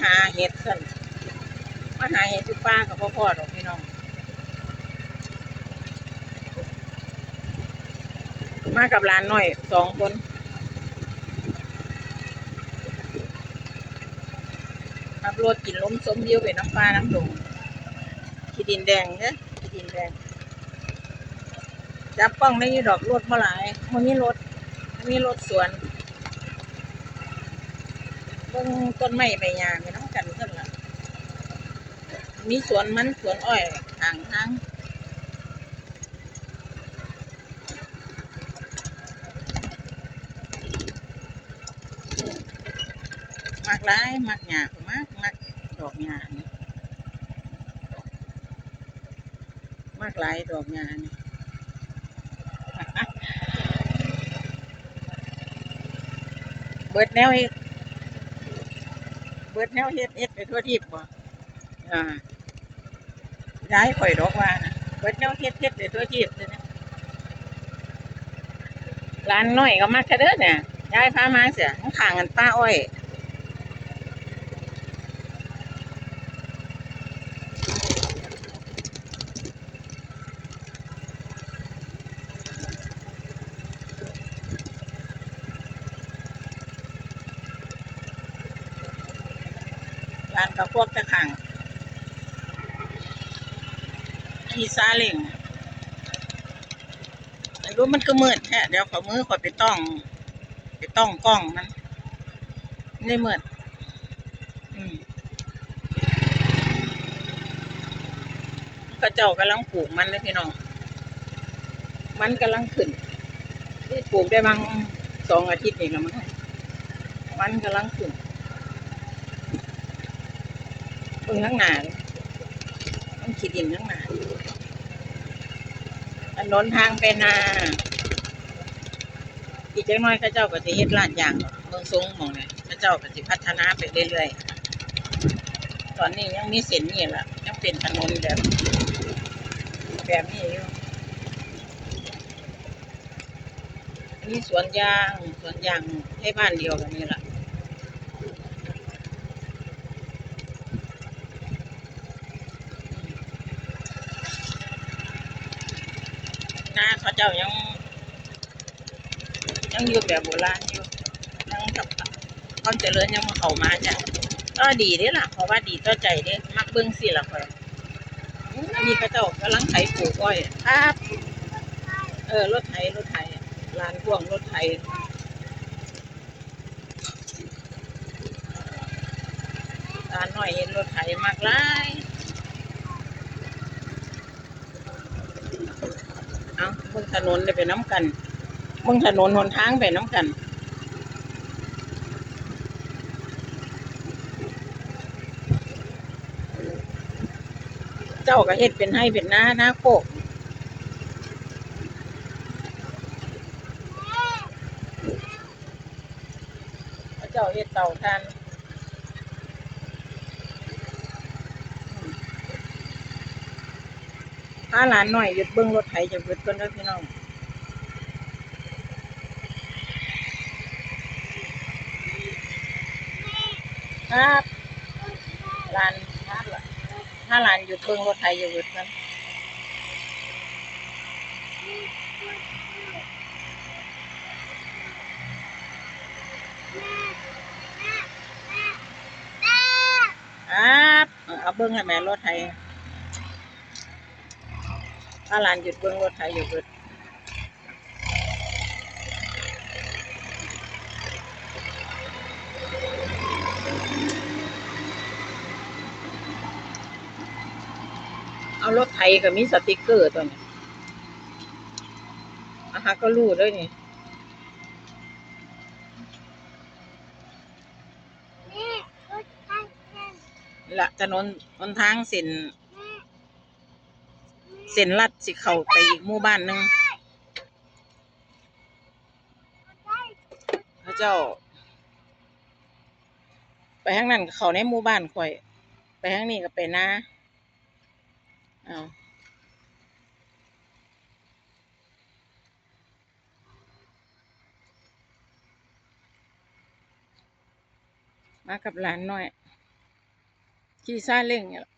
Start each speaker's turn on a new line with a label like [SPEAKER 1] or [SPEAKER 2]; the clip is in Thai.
[SPEAKER 1] หาเห็ดสั่นมาหาเห็ดที่ป้ากับพ่อดอกพี่น้องมากับหลานหน่อย2 คนขับรถกินล้มส้มวิวไปน้ำปลาน้ำดงขี้ดินแดงเนี่ยขี้ดินแดงจับป้องได้ยี่ดอกรถเมื่อไหร่มันมีรถสวนเบิ่งต้นไม้ใบหญ้าไม่น้ำกันเท่าไหร่มีสวนมันสวนอ้อยห่างทางมากหลายมากหญ้าก็มากดอกหญ้านี่มากหลายดอกหญ้านี่เบิดแนวเฮ็ดเฮ็ดไปทั่วทิพย์บ่อ่าย้ายข่อยดอกว่านะเบิดแนวเฮ็ดไปทั่วทิพย์เลยนะร้านน้อยก็มักกะเด้อเนี่ยย้ายพามาเสียข้างๆกันป้าอ้อยร้านกับพวกตะขังอีซาเล้งไม่รู้มันก็มืดแท้เดี๋ยวขอมือขอยไปต้องกล้องมันไม่มืดอืมก็เจ้ากำลังปลูกมันเลยพี่น้องมันกำลังขึ้นที่ปลูกได้บาง2 อาทิตย์นี่ละมั้งมันกำลังขึ้นเบิ่งทั้งหน้าเลยต้องขีดดินทั้งหน้าถนนทางไปนาอีกจักหน่อยเขาเจ้าก็สิเฮ็ดลาดยางเมืองทรงหม้องนี่เขาเจ้าก็สิพัฒนาไปเรื่อยๆตอนนี้ยังมีเส้นนี่ล่ะยังเป็นถนนแบบนี้อยู่มีสวนยางให้บ้านเดียวกันนี่ล่ะนาเขาเจ้ายังอยู่แบบโบราณอยู่ยังกับความเจริญยังบ่เข้ามาจ้ะก็ดีเด้ล่ะเพราะว่าดีต่อใจเด้มักเบิ่งสิล่ะข้อยอันนี้เขาเจ้ากำลังไถปลูกอ้อยครับรถไถลานพ่วงรถไถลานน้อยเห็นรถไถมากหลายเอาเบิ่งถนนได้ไปน้ำกันเบิ่งถนนหนทางไปน้ำกันเจ้าก็เฮ็ดเป็นให้เป็นนาโคกเจ้าเฮ็ดเตาถ่านถ้าหลานน้อยหยุดเบิ่งรถไถจะเบิดก่อนเด้อพี่น้องครับหลานถ้าหลานหยุดเบิ่งรถไถจะเบิดก่อนครับเอาเบิ่งให้แม่รถไถถ้าหลานหยุดเบิ่งรถไถจะเบิดเอารถไถก็มีสติกเกอร์ตัวนี้อาหาก็รู้เด้อนี่ละถนนหนทางเส้นลัดสิเข้าไปอีกหมู่บ้านหนึงเขาเจ้าไปทางนั้นก็เข้าในหมู่บ้านข่อยไปทางนี้ก็ไปนาอ้าวมากับหลานน้อย ขี่ซาเล้งเนี่ยล่ะ